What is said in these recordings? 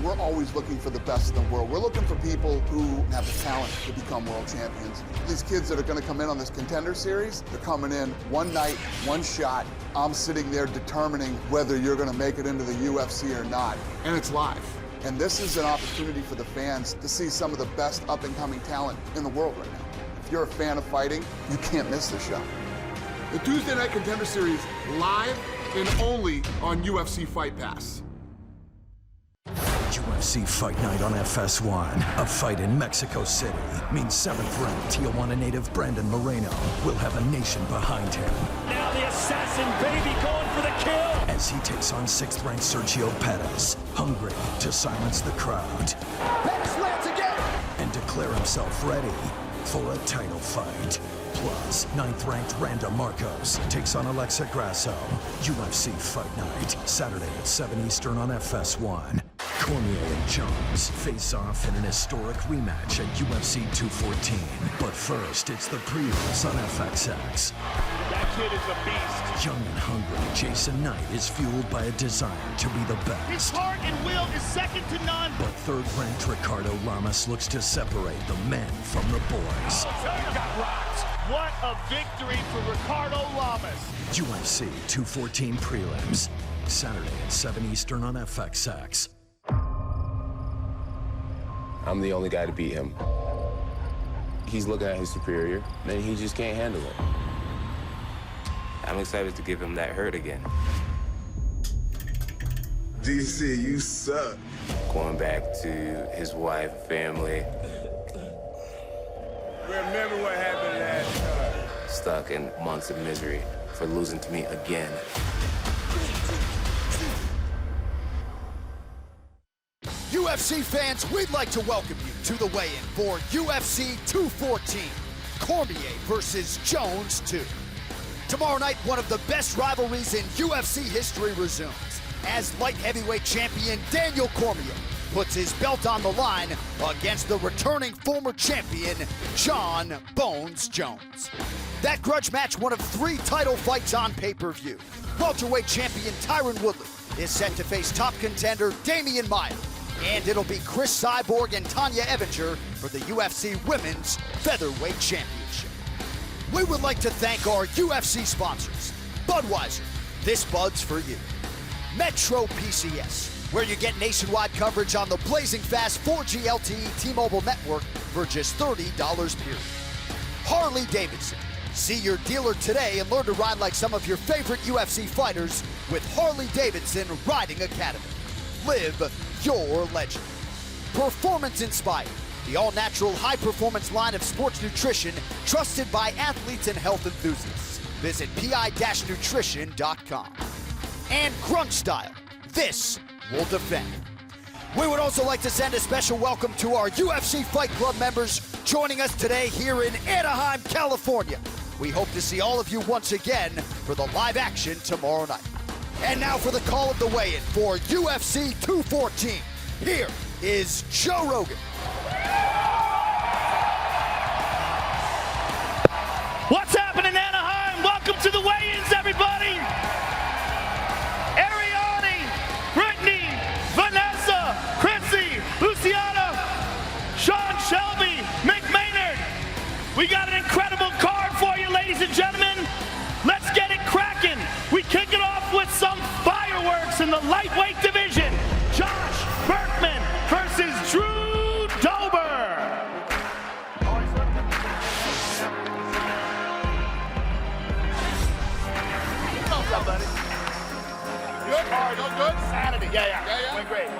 we're always looking for the best in the world. We're looking for people who have the talent to become world champions. These kids that are going to come in on this Contender Series, they're coming in one night, one shot. I'm sitting there determining whether you're going to make it into the UFC or not. And it's live. And this is an opportunity for the fans to see some of the best up-and-coming talent in the world right now. If you're a fan of fighting, you can't miss the show. The Tuesday Night Contender Series, live and only on UFC Fight Pass. UFC Fight Night on FS1. A fight in Mexico City means 7th-ranked Tijuana native Brandon Moreno will have a nation behind him. Now the assassin baby going for the kill. As he takes on 6th-ranked Sergio Pettis, hungry to silence the crowd. Pettis lands again. And declare himself ready for a title fight. Plus, 9th-ranked Randa Marcos takes on Alexa Grasso. UFC Fight Night, Saturday at 7 Eastern on FS1. Cormier and Jones face off in an historic rematch at UFC 214. But first, it's the previews on FXX. That kid is a beast. Young and hungry, Jason Knight is fueled by a desire to be the best. His heart and will is second to none. But 3rd-ranked Ricardo Lamas looks to separate the men from the boys. Got rocked. What a victory for Ricardo Lamas. UFC 214 prelims, Saturday at 7 Eastern on FXX. I'm the only guy to beat him. He's looking at his superior, and he just can't handle it. I'm excited to give him that hurt again. DC, you suck. Going back to his wife, family. Remember what happened last time. Stuck in months of misery for losing to me again. UFC fans, we'd like to welcome you to the weigh-in for UFC 214, Cormier versus Jones 2. Tomorrow night, one of the best rivalries in UFC history resumes as light heavyweight champion Daniel Cormier puts his belt on the line against the returning former champion, Jon Bones Jones. That grudge match, one of 3 title fights on pay-per-view. Welterweight champion Tyron Woodley is set to face top contender Damian Maia. And it'll be Cris Cyborg and Tanja Avenger for the UFC Women's Featherweight Championship. We would like to thank our UFC sponsors. Budweiser, this Bud's for you. Metro PCS, where you get nationwide coverage on the blazing fast 4G LTE T-Mobile network for just $30 period. Harley Davidson, see your dealer today and learn to ride like some of your favorite UFC fighters with Harley Davidson Riding Academy. Live your legend. Performance Inspired, the all-natural high-performance line of sports nutrition trusted by athletes and health enthusiasts. Visit pi-nutrition.com. And Crunch Style, this will defend. We would also like to send a special welcome to our UFC Fight Club members joining us today here in Anaheim, California. We hope to see all of you once again for the live action tomorrow night. And now for the call of the weigh-in for UFC 214. Here is Joe Rogan. What's happening, Anaheim? Welcome to the weigh-ins, everybody. Ariane, Brittany, Vanessa, Chrissy, Luciana, Sean Shelby, Mick Maynard. We got an incredible card for you, ladies and gentlemen. Let's get it cracking. We kick it off with some fireworks in the lightweight division. Josh Berkman versus Drew Dober. What's up, buddy? Good? All right, all good? Sanity, yeah. Went great.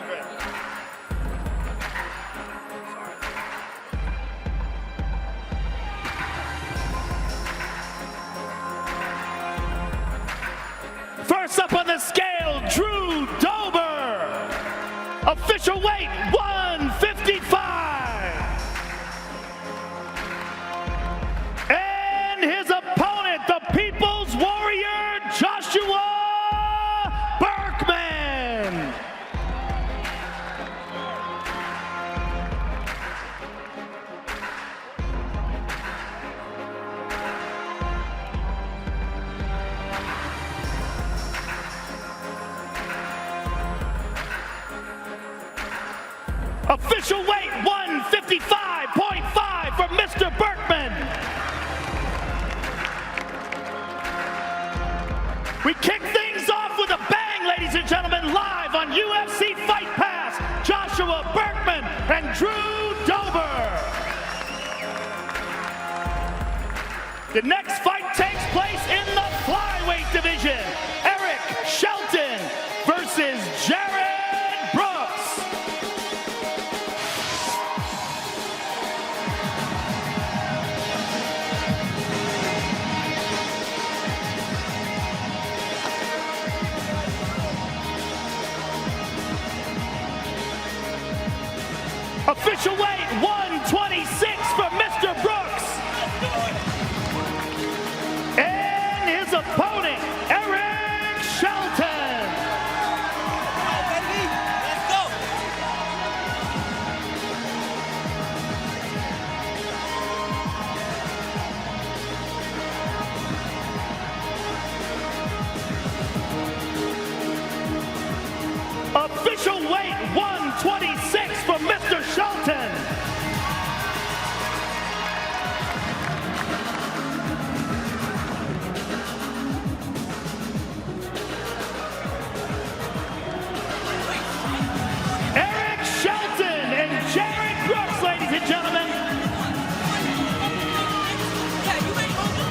First up on the scale, Drew Dober. Official weight, 155. And his opponent, the People's Warrior, Joshua Berkman. Official weight 155.5 for Mr. Berkman. We kick things off with a bang, ladies and gentlemen, live on UFC Fight Pass. Joshua Berkman and Drew Dober. The next fight takes place in the flyweight division. Eric Shelton versus Jared Brooks. Official weight 126 for Mr. Brooks. And his opponent, Eric Shelton. Let's go. Official weight 126 for Mr. Shelton. Eric Shelton and Jared Brooks, ladies and gentlemen. Yeah, you ain't over.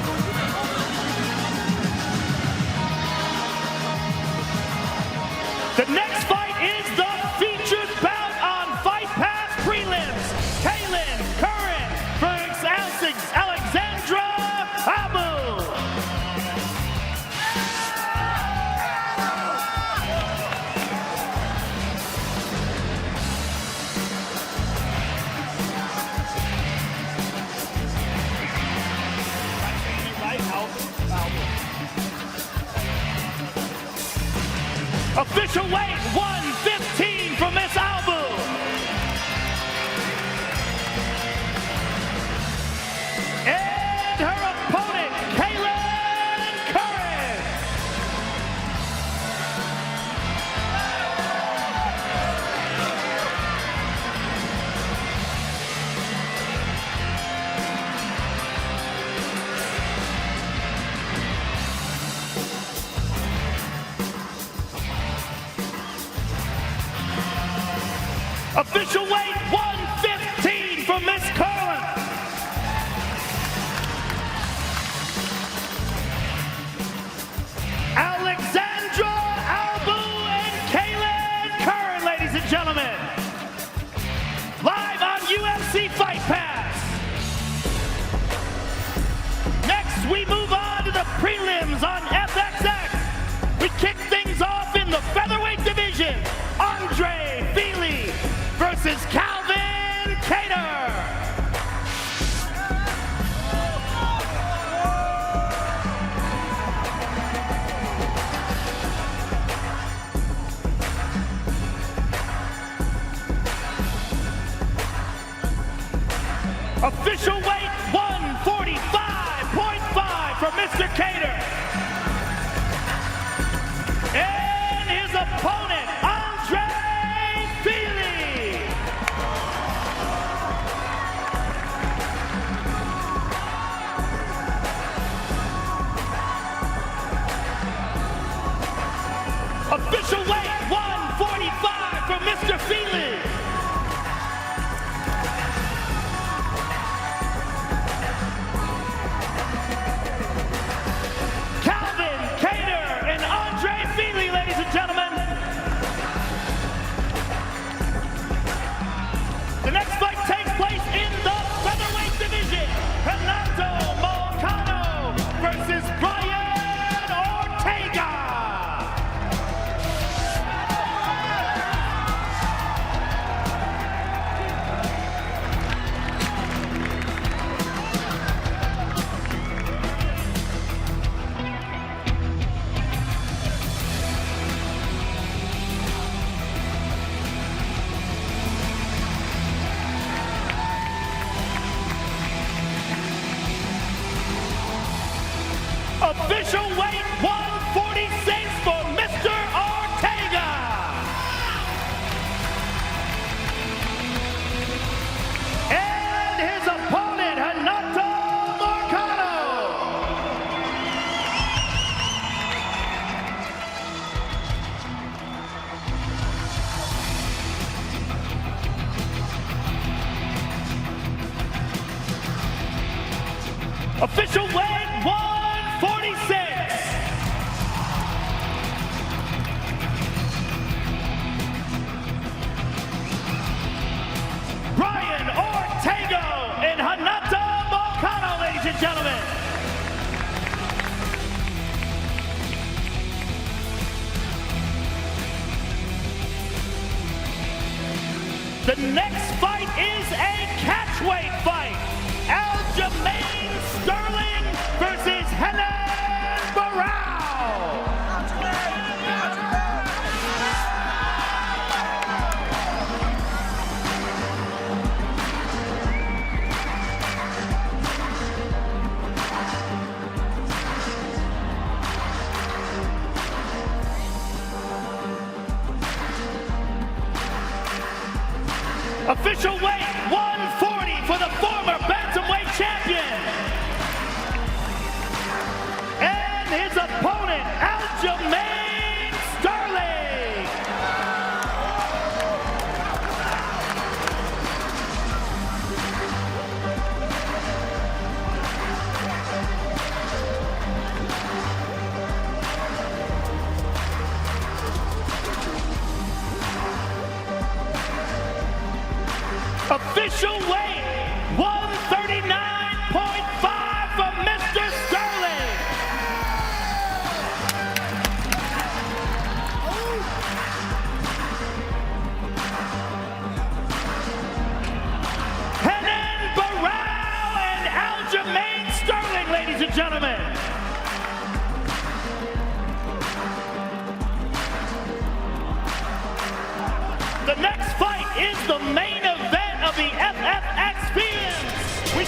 The next fight is the featured bout on Fight Pass prelims. Kaylin Curran versus Alexandra Abu. Official weight 115 for Miss Albu. And her opponent, Kaylin Curran. Official weight 115 for Miss Curran. Alexandra Albu and Kaylin Curran, ladies and gentlemen. Live on UFC Fight Pass. Next, we move on to the prelims on FXX. We kick things off in the featherweight division. Andre Pilli versus Calvin Kattar. Official weight 145.5 for Mr. Kattar. And his opponent, Andre Pilli. Official weight 145 for Mr. Pilli. Calvin Kattar and Andre Pilli, ladies and gentlemen. The next fight takes place in the featherweight division. Renato Moicano versus Brian Ortega. Official weight 146. Brian Ortego and Hanata Volcano, ladies and gentlemen. The next fight is a catchweight fight. Aljamain Sterling versus Helen Barao. Official weight 140 for the former bantamweight champion. And his opponent, Aljamain Sterling. Official weight 139.5 for Mr. Sterling. Helen Barao and Aljamain Sterling, ladies and gentlemen. The next fight is the main event of the FFX Experience. We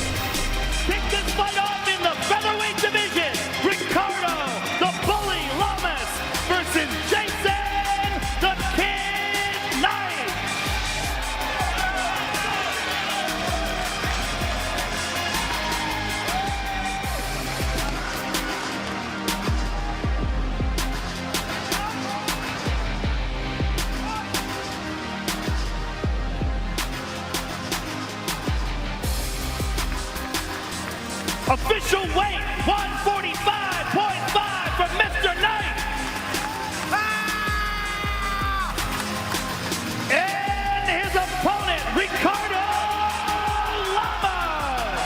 kick this fight off in the featherweight division. Ricardo, the Bully Lamas versus Jason, the Kid Knight. Official weight 145.5 for Mr. Knight. And his opponent, Ricardo Lamas.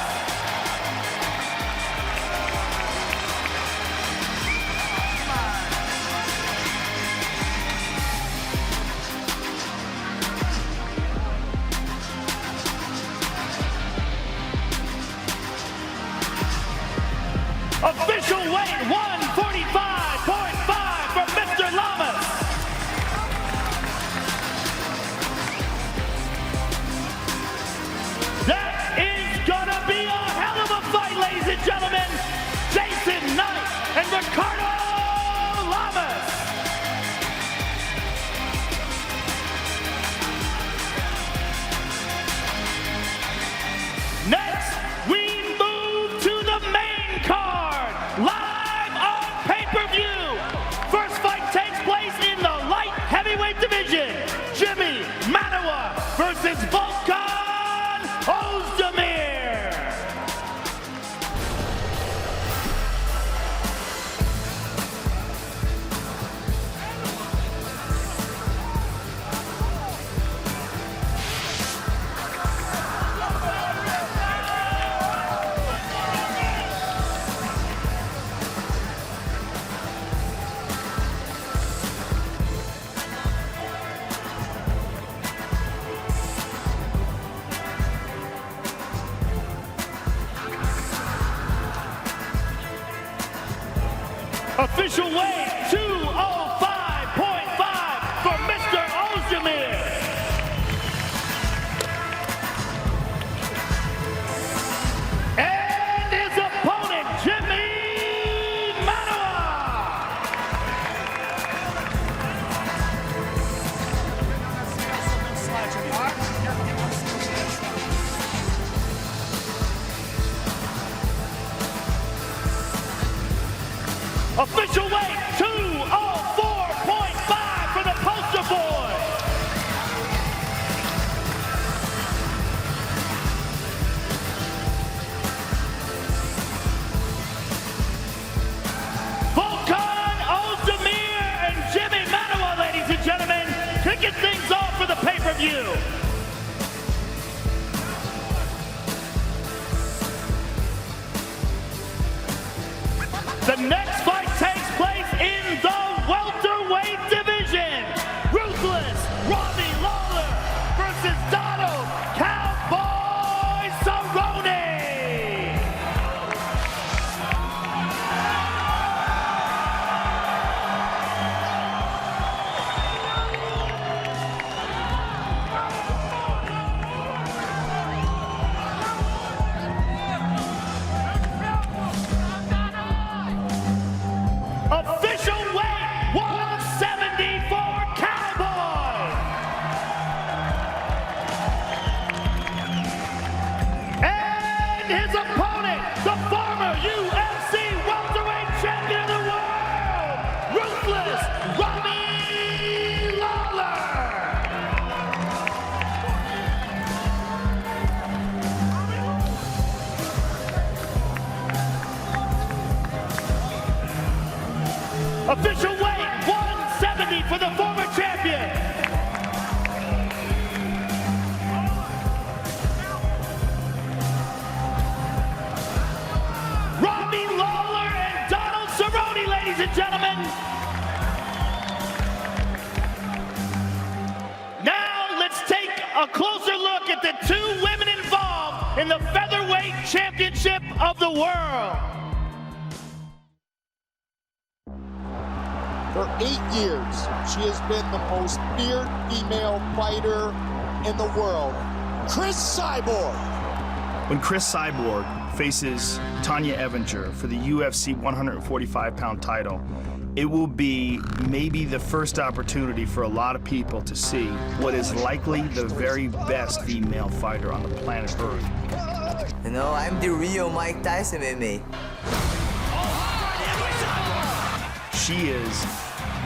Official weight 145.5 for Mr. Lamas. That is gonna be a hell of a fight, ladies and gentlemen. Jason Knight and Ricardo Lamas. Next, we move to the main card. Live on pay-per-view. First fight takes place in the light heavyweight division. Jimmy Manoa versus Volkan Ozdemir. Official weight 205.5 for Mr. Ozdemir. And his opponent, Jimmy Manoa. Official weight 204.5 for the poster boy. you. The next fight takes place in the welterweight division. Ruthless Robbie Lawler versus Donald Cowboy Cerrone. Official weight 174 Cowboy. And his opponent, the former UFC welterweight champion of the world, Ruthless Robbie Lawler. Official weight 170 for the former champion. Robbie Lawler and Donald Cerrone, ladies and gentlemen. Now let's take a closer look at the two women involved in the featherweight championship of the world. For 8 years, she has been the most feared female fighter in the world, Cris Cyborg. When Cris Cyborg faces Tanja Avenger for the UFC 145-pound title, it will be maybe the first opportunity for a lot of people to see what is likely the very best female fighter on the planet Earth. You know, I'm the real Mike Tyson MMA. She is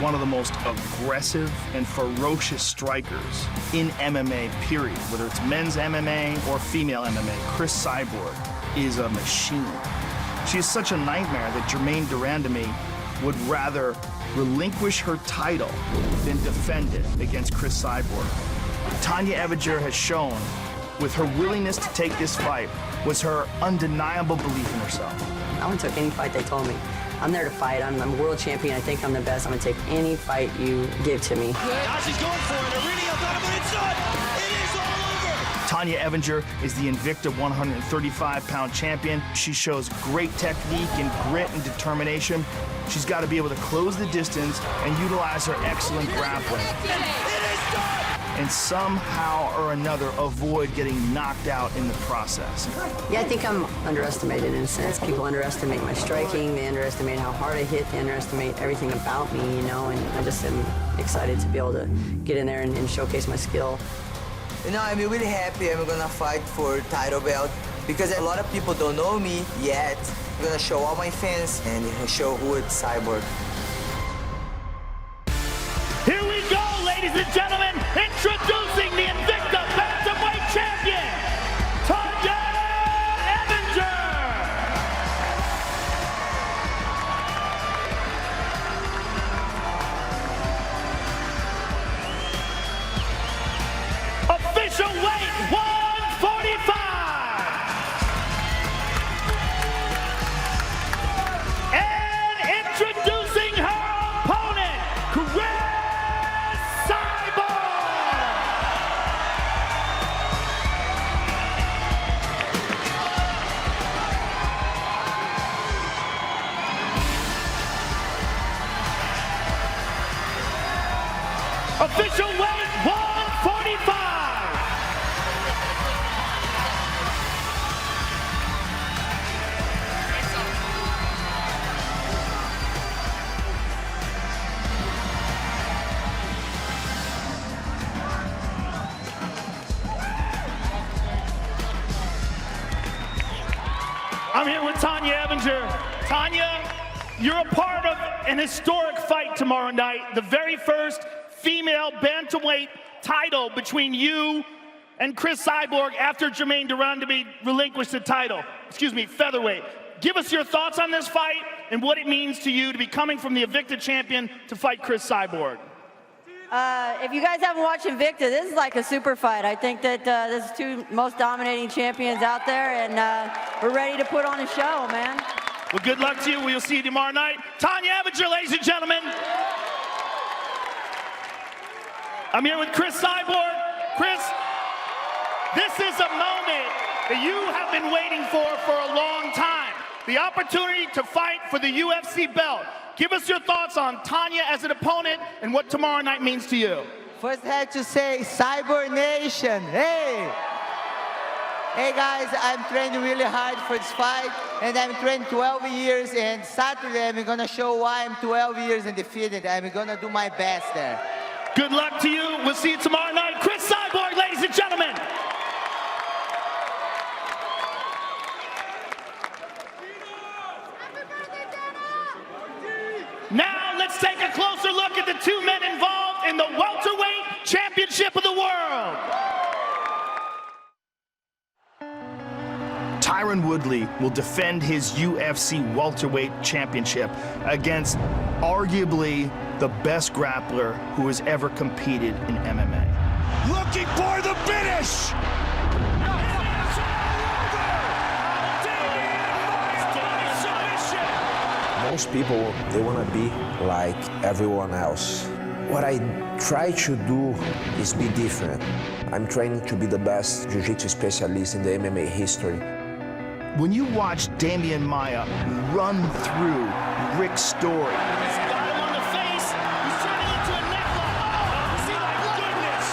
one of the most aggressive and ferocious strikers in MMA, period. Whether it's men's MMA or female MMA, Cris Cyborg is a machine. She is such a nightmare that Germaine Durandamy would rather relinquish her title than defend it against Cris Cyborg. Tanja Avenger has shown, with her willingness to take this fight, was her undeniable belief in herself. I would take any fight they told me. I'm there to fight. I'm a world champion. I think I'm the best. I'm going to take any fight you give to me. She's going for it. Aurelio Donovan, it's done. It is all over. Tanja Avenger is the Invicta 135-pound champion. She shows great technique and grit and determination. She's got to be able to close the distance and utilize her excellent grappling. It is done. And somehow or another avoid getting knocked out in the process. Yeah, I think I'm underestimated in a sense. People underestimate my striking. They underestimate how hard I hit. They underestimate everything about me, you know, and I just am excited to be able to get in there and showcase my skill. You know, I'm really happy I'm gonna fight for title belt because a lot of people don't know me yet. I'm gonna show all my fans and show who is Cyborg. Here we go, ladies and gentlemen, introducing the Invicta Bantamweight champion, Tanja Avenger. Official weight 145. And introducing her opponent, Cris Official weight 145. I'm here with Tanja Avenger. Tanja, you're a part of an historic fight tomorrow night, the very first female bantamweight title between you and Cris Cyborg after Germaine Durandamy relinquished the title. Excuse me, featherweight. Give us your thoughts on this fight and what it means to you to be coming from the Invicta champion to fight Cris Cyborg. If you guys haven't watched Invicta, this is like a super fight. I think that this is two most dominating champions out there, and we're ready to put on a show, man. Well, good luck to you. We'll see you tomorrow night. Tanja Avenger, ladies and gentlemen. I'm here with Cris Cyborg. Cris, this is a moment that you have been waiting for a long time. The opportunity to fight for the UFC belt. Give us your thoughts on Tanja as an opponent and what tomorrow night means to you. First, I have to say, Cyborg Nation, hey! Hey guys, I'm training really hard for this fight, and I'm training 12 years, and Saturday I'm gonna show why I'm 12 years undefeated. I'm gonna do my best there. Good luck to you. We'll see you tomorrow night. Cris Cyborg, ladies and gentlemen. Now let's take a closer look at the two men involved in the welterweight championship of the world. Tyron Woodley will defend his UFC welterweight championship against arguably the best grappler who has ever competed in MMA. Looking for the finish. Most people, they want to be like everyone else. What I try to do is be different. I'm training to be the best jiu-jitsu specialist in the MMA history. When you watch Demian Maia run through Rick's story, he's got him on the face. He's turning into a neckline. Oh, see my goodness!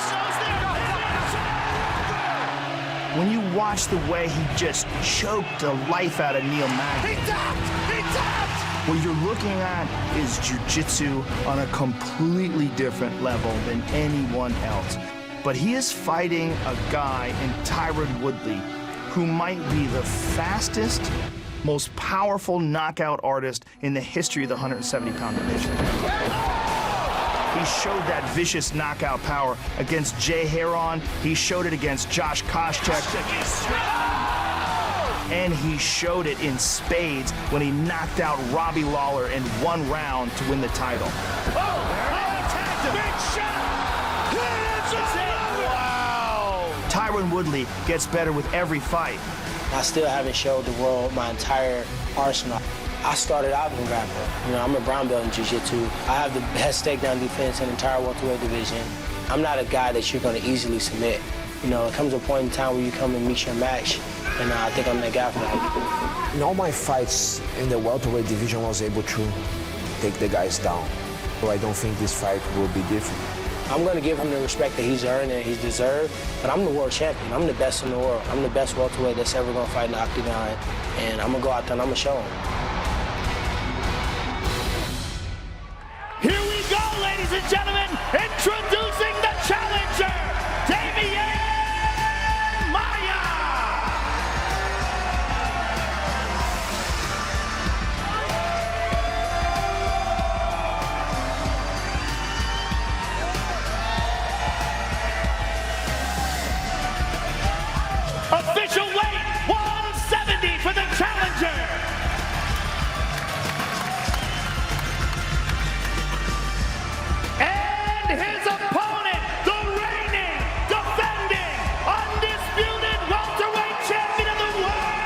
When you watch the way he just choked the life out of Neil Magny. He tapped! He tapped! What you're looking at is jiu-jitsu on a completely different level than anyone else. But he is fighting a guy in Tyron Woodley who might be the fastest, most powerful knockout artist in the history of the 170-pound division. He showed that vicious knockout power against Jay Heron. He showed it against Josh Koscheck. And he showed it in spades when he knocked out Robbie Lawler in 1 round to win the title. Big shot! Wow! Tyron Woodley gets better with every fight. I still haven't showed the world my entire arsenal. I started out in grappling. You know, I'm a brown belt in jiu-jitsu. I have the best takedown defense in the entire welterweight division. I'm not a guy that you're going to easily submit. You know, it comes a point in time where you come and meet your match, and I think I'm that guy for that. In all my fights in the welterweight division, I was able to take the guys down. So I don't think this fight will be different. I'm going to give him the respect that he's earned and he's deserved, but I'm the world champion. I'm the best in the world. I'm the best welterweight that's ever going to fight in the octagon, and I'm going to go out there and I'm going to show him. Here we go, ladies and gentlemen, introducing the challenger, Demian Maia. Official weight, 170 for the challenger. And his opponent, the reigning, defending, undisputed welterweight champion of the world,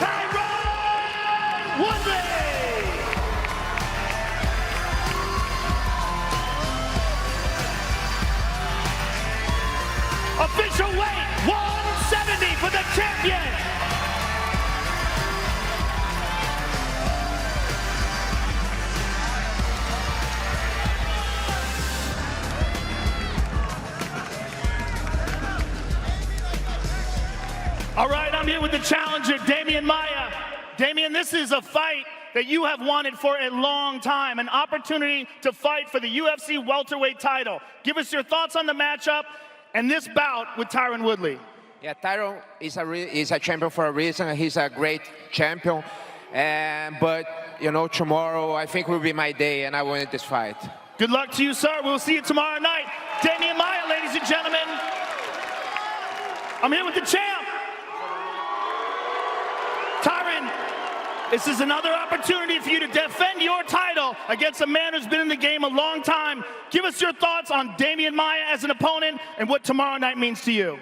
Tyron Woodley. Official weight, 170 for the champion. All right, I'm here with the challenger, Demian Maia. Demian, this is a fight that you have wanted for a long time, an opportunity to fight for the UFC welterweight title. Give us your thoughts on the matchup and this bout with Tyron Woodley. Yeah, Tyron is a champion for a reason. He's a great champion. But, you know, tomorrow I think will be my day, and I wanted this fight. Good luck to you, sir. We'll see you tomorrow night. Demian Maia, ladies and gentlemen. I'm here with the champ. Tyron, This is another opportunity for you to defend your title against a man who's been in the game a long time. Give us your thoughts on Damian Maia as an opponent and what tomorrow night means to you.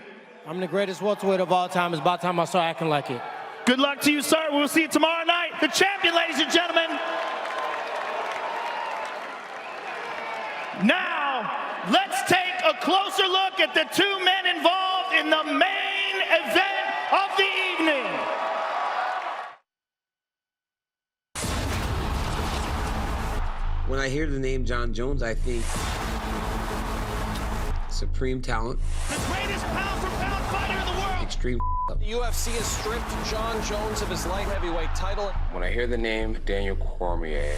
I'm the greatest welterweight of all time. It's about time I start acting like it. Good luck to you, sir. We'll see you tomorrow night. The champion, ladies and gentlemen. Now, let's take a closer look at the two men involved in the main event of the evening. When I hear the name Jon Jones, I think supreme talent. The greatest pound-for-pound fighter in the world. Extreme up. The UFC has stripped Jon Jones of his light heavyweight title. When I hear the name Daniel Cormier,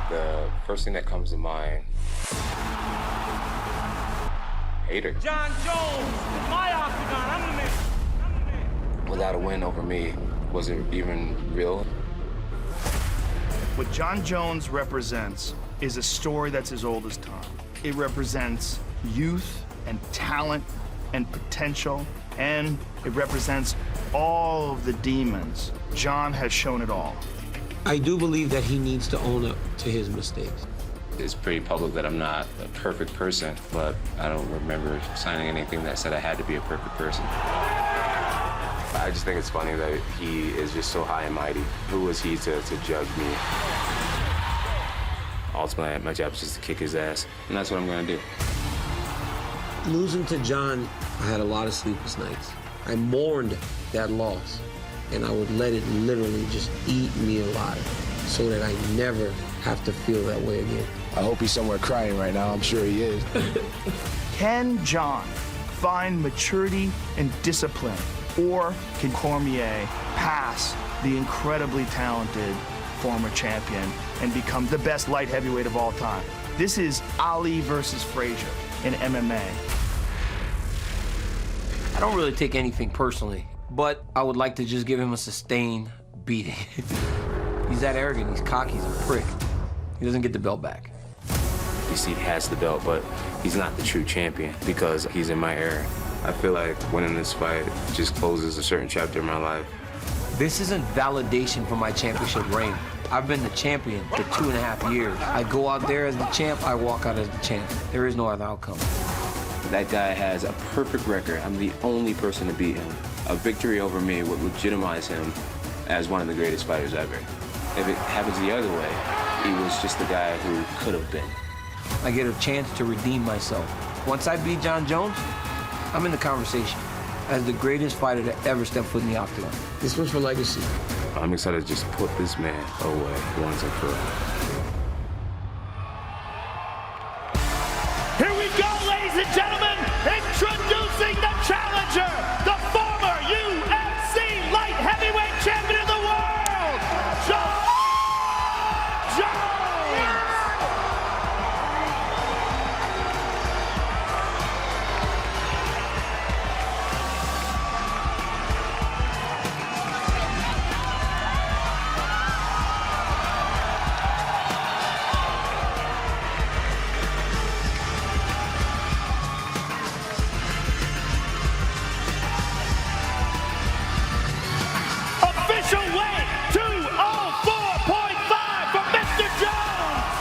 the first thing that comes to mind, hater. Jon Jones, my octagon, I'm the man. Without a win over me, wasn't even real. What Jon Jones represents is a story that's as old as time. It represents youth and talent and potential, and it represents all of the demons. Jon has shown it all. I do believe that he needs to own up to his mistakes. It's pretty public that I'm not a perfect person, but I don't remember signing anything that said I had to be a perfect person. I just think it's funny that he is just so high and mighty. Who was he to judge me? Ultimately, my job is just to kick his ass, and that's what I'm gonna do. Losing to Jon, I had a lot of sleepless nights. I mourned that loss, and I would let it literally just eat me alive so that I never have to feel that way again. I hope he's somewhere crying right now. I'm sure he is. Can Jon find maturity and discipline, or can Cormier pass the incredibly talented former champion and become the best light heavyweight of all time? This is Ali versus Frazier in MMA. I don't really take anything personally, but I would like to just give him a sustained beating. He's that arrogant, he's cocky, he's a prick. He doesn't get the belt back. DC has the belt, but he's not the true champion because he's in my era. I feel like winning this fight just closes a certain chapter in my life. This isn't validation for my championship reign. I've been the champion for 2.5 years. I go out there as the champ, I walk out as the champ. There is no other outcome. That guy has a perfect record. I'm the only person to beat him. A victory over me would legitimize him as one of the greatest fighters ever. If it happens the other way, he was just the guy who could have been. I get a chance to redeem myself. Once I beat Jon Jones, I'm in the conversation as the greatest fighter to ever step foot in the octagon. This was for legacy. I'm excited to just put this man away once and for all. Here we go, ladies and gentlemen, introducing the challenger, the former UFC light heavyweight champion of the world, Jon Jones. Official weight, 204.5 for Mr. Jones.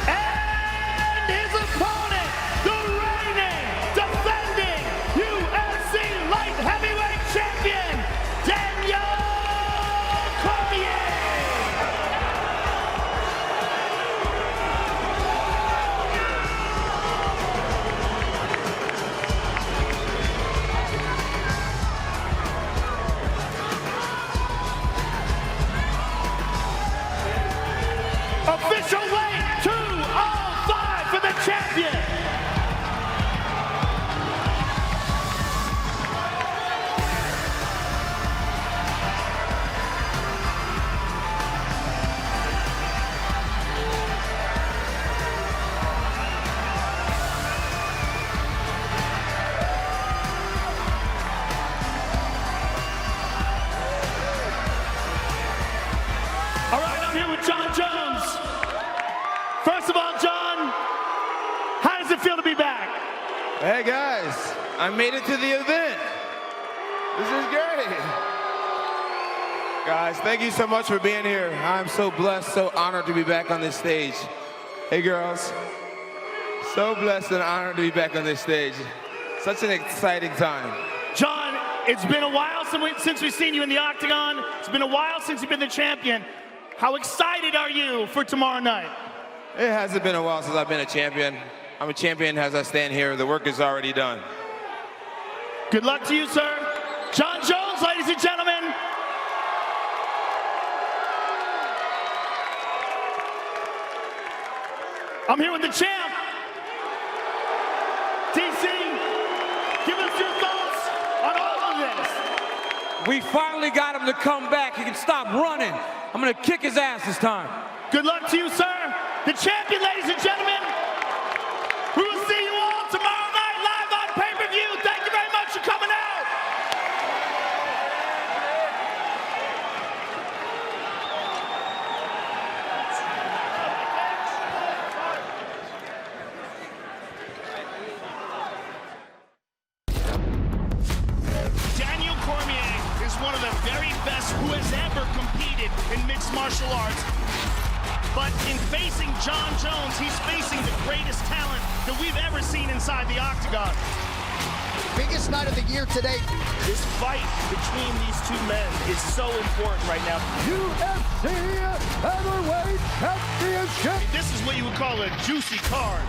And his opponent, the reigning, defending UFC light heavyweight champion, Daniel Cormier. Official weight, 205 for the champion. All right, I'm here with Jon Jones. First of all, Jon, how does it feel to be back? Hey guys, I made it to the event. This is great. Guys, thank you so much for being here. I'm so blessed, so honored to be back on this stage. Hey girls, so blessed and honored to be back on this stage. Such an exciting time. John, it's been a while since we've seen you in the octagon. It's been a while since you've been the champion. How excited are you for tomorrow night? It hasn't been a while since I've been a champion. I'm a champion as I stand here. The work is already done. Good luck to you, sir. Jon Jones, ladies and gentlemen. I'm here with the champ. DC, give us your thoughts on all of this. We finally got him to come back. He can stop running. I'm gonna kick his ass this time. Good luck to you, sir. The champion, ladies and gentlemen. We will see you all tomorrow night live on pay-per-view. Thank you very much for coming out. Daniel Cormier is one of the very best who has ever competed in mixed martial arts. But in facing Jon Jones, he's facing the greatest talent that we've ever seen inside the octagon. Biggest night of the year today. This fight between these two men is so important right now. UFC Heavyweight Championship. This is what you would call a juicy card.